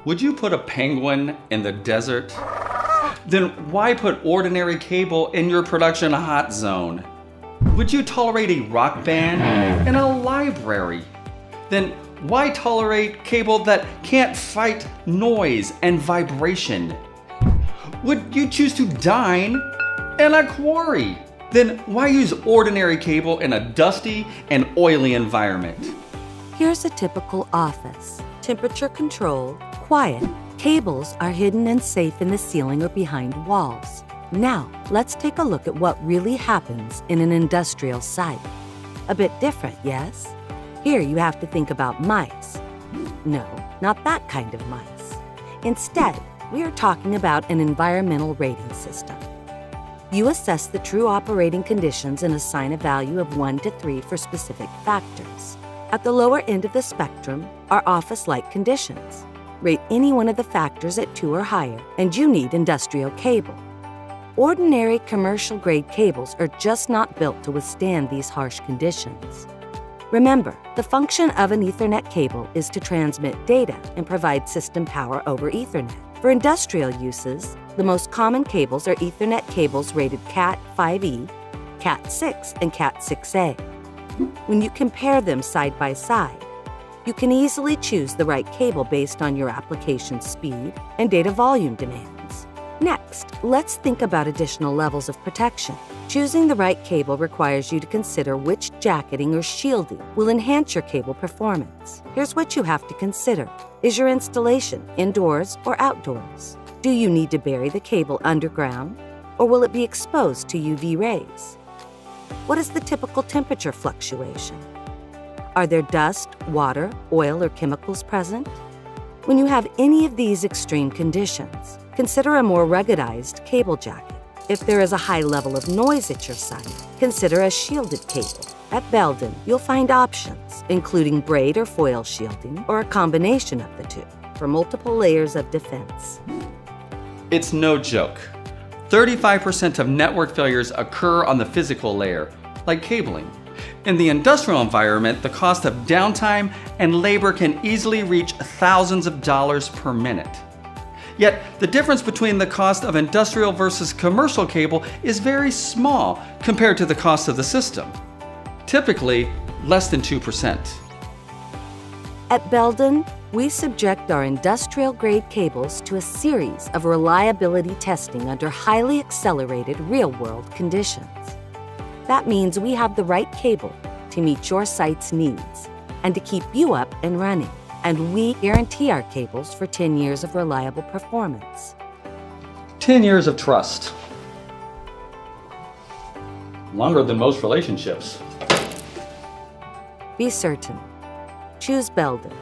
Would you put a penguin in the desert? Then why put ordinary cable in your production hot zone? Would you tolerate a rock band in a library? Then why tolerate cable that can't fight noise and vibration? Would you choose to dine in a quarry? Then why use ordinary cable in a dusty and oily environment? Here's a typical office. Temperature controlled, quiet. Cables are hidden and safe in the ceiling or behind walls. Now, let's take a look at what really happens in an industrial site. A bit different, yes? Here you have to think about mice. No, not that kind of mice. Instead, we are talking about an environmental rating system. You assess the true operating conditions and assign a value of 1 to 3 for specific factors. At the lower end of the spectrum are office-like conditions. Rate any one of the factors at 2 or higher, and you need industrial cable. Ordinary commercial-grade cables are just not built to withstand these harsh conditions. Remember, the function of an Ethernet cable is to transmit data and provide system power over Ethernet. For industrial uses, the most common cables are Ethernet cables rated Cat 5e, Cat 6, and Cat 6a. When you compare them side by side, you can easily choose the right cable based on your application speed and data volume demands. Next, let's think about additional levels of protection. Choosing the right cable requires you to consider which jacketing or shielding will enhance your cable performance. Here's what you have to consider. Is your installation indoors or outdoors? Do you need to bury the cable underground, or will it be exposed to UV rays? What is the typical temperature fluctuation? Are there dust, water, oil, or chemicals present? When you have any of these extreme conditions, consider a more ruggedized cable jacket. If there is a high level of noise at your site, consider a shielded cable. At Belden, you'll find options, including braid or foil shielding, or a combination of the two, for multiple layers of defense. It's no joke. 35% of network failures occur on the physical layer, like cabling. In the industrial environment, the cost of downtime and labor can easily reach thousands of dollars per minute. Yet, the difference between the cost of industrial versus commercial cable is very small compared to the cost of the system. Typically, less than 2%. At Belden, we subject our industrial-grade cables to a series of reliability testing under highly accelerated real-world conditions. That means we have the right cable to meet your site's needs and to keep you up and running. And we guarantee our cables for 10 years of reliable performance. 10 years of trust. Longer than most relationships. Be certain. Choose Belden.